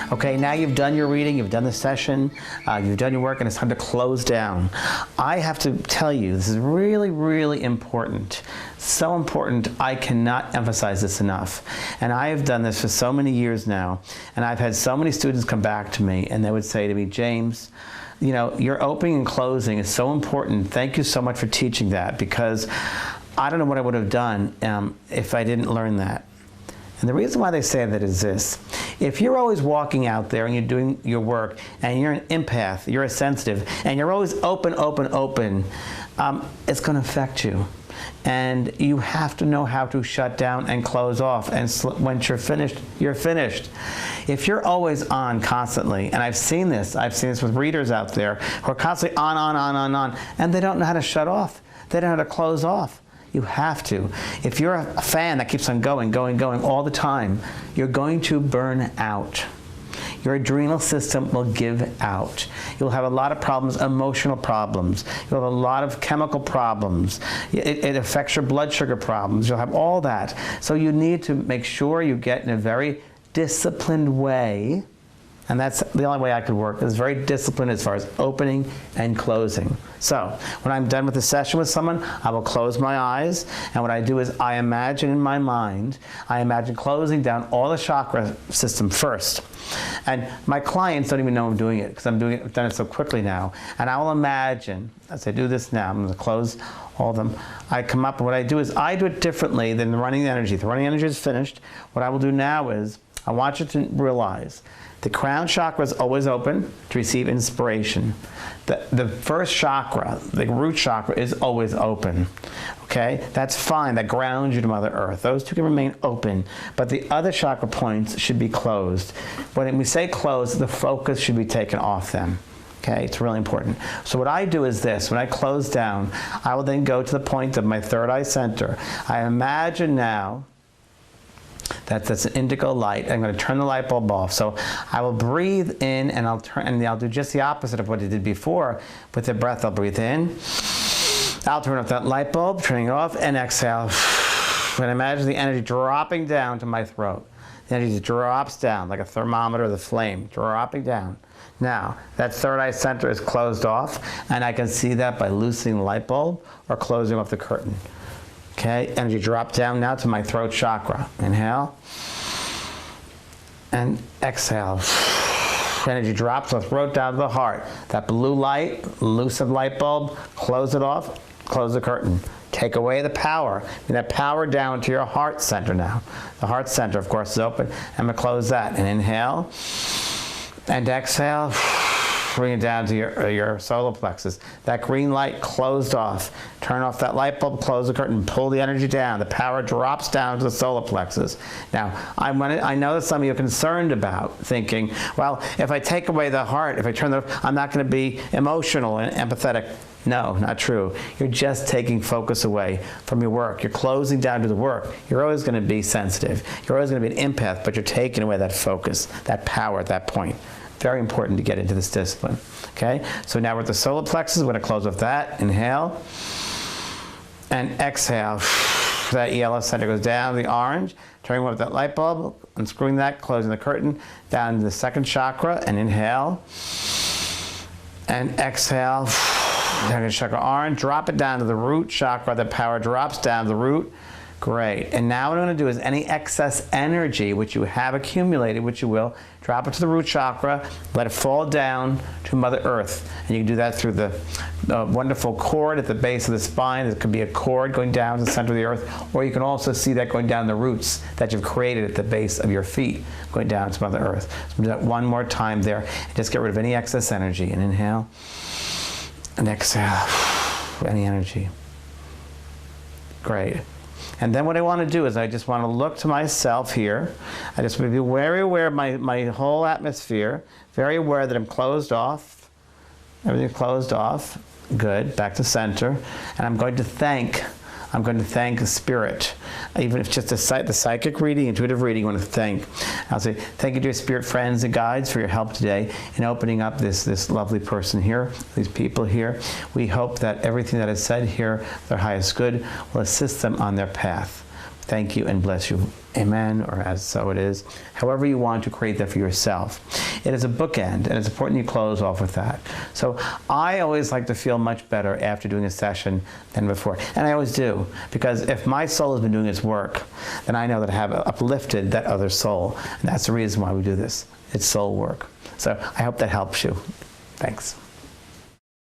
Okay, now you've done your reading, you've done the session, you've done your work, and it's time to close down. I have to tell you, this is really, really important. So important, I cannot emphasize this enough. And I have done this for so many years now, and I've had so many students come back to me, and they would say to me, James, you know, your opening and closing is so important. Thank you so much for teaching that, because I don't know what I would have done if I didn't learn that. And the reason why they say that is this. If you're always walking out there and you're doing your work and you're an empath, you're a sensitive, and you're always open, it's going to affect you. And you have to know how to shut down and close off. And once you're finished, you're finished. If you're always on constantly, and I've seen this with readers out there who are constantly on, and they don't know how to shut off. They don't know how to close off. You have to. If you're a fan that keeps on going all the time, you're going to burn out. Your adrenal system will give out. You'll have a lot of problems, emotional problems. You'll have a lot of chemical problems. It affects your blood sugar problems. You'll have all that. So you need to make sure you get in a very disciplined way. And that's the only way I could work, is very disciplined as far as opening and closing. So when I'm done with the session with someone, I will close my eyes. And what I do is I imagine in my mind, I imagine closing down all the chakra system first. And my clients don't even know I'm doing it, because I've done it so quickly now. And I will imagine, as I do this now, I'm going to close all of them. I come up, and what I do is I do it differently than the running energy. The running energy is finished. What I will do now is I want you to realize the crown chakra is always open to receive inspiration. The first chakra, the root chakra, is always open. Okay? That's fine. That grounds you to Mother Earth. Those two can remain open, but the other chakra points should be closed. When we say closed, the focus should be taken off them. Okay? It's really important. So what I do is this. When I close down, I will then go to the point of my third eye center. I imagine now that's an indigo light. I'm going to turn the light bulb off. So I will breathe in, and I'll do just the opposite of what I did before. With the breath, I'll breathe in. I'll turn off that light bulb, turning it off, and exhale. And imagine the energy dropping down to my throat. The energy drops down like a thermometer, the flame dropping down. Now, that third eye center is closed off, and I can see that by loosening the light bulb or closing off the curtain. Okay, energy drop down now to my throat chakra. Inhale. And exhale. Energy drops from the throat down to the heart. That blue light, loosen the light bulb, close it off, close the curtain. Take away the power. Bring that power down to your heart center now. The heart center, of course, is open. I'm going to close that. And inhale. And exhale. Bring it down to your solar plexus. That green light closed off. Turn off that light bulb, close the curtain, pull the energy down. The power drops down to the solar plexus. Now, I know that some of you are concerned about thinking, well, if I take away the heart, if I turn I'm not going to be emotional and empathetic. No, not true. You're just taking focus away from your work. You're closing down to the work. You're always going to be sensitive. You're always going to be an empath, but you're taking away that focus, that power at that point. Very important to get into this discipline. Okay? So now we're at the solar plexus. We're going to close off that. Inhale. And exhale. That yellow center goes down to the orange. Turning off that light bulb. Unscrewing that. Closing the curtain. Down to the second chakra. And inhale. And exhale. Second chakra orange. Drop it down to the root chakra. The power drops down to the root. Great. And now what I'm going to do is any excess energy which you have accumulated, which you will, drop it to the root chakra, let it fall down to Mother Earth. And you can do that through the wonderful cord at the base of the spine. It could be a cord going down to the center of the earth, or you can also see that going down the roots that you've created at the base of your feet, going down to Mother Earth. So do that one more time there, and just get rid of any excess energy. And inhale, and exhale, any energy. Great. And then what I want to do is I just want to look to myself here. I just want to be very aware of my whole atmosphere, very aware that I'm closed off. Everything's closed off. Good. Back to center. And I'm going to thank the spirit. Even if just the psychic reading, intuitive reading, you want to thank. I'll say, thank you, dear spirit friends and guides, for your help today in opening up this lovely person here, these people here. We hope that everything that is said here, their highest good, will assist them on their path. thank you, and bless you. Amen, or as so it is. However you want to create that for yourself. It is a bookend, and it's important you close off with that. So I always like to feel much better after doing a session than before. And I always do, because if my soul has been doing its work, then I know that I have uplifted that other soul. And that's the reason why we do this. It's soul work. So I hope that helps you. Thanks.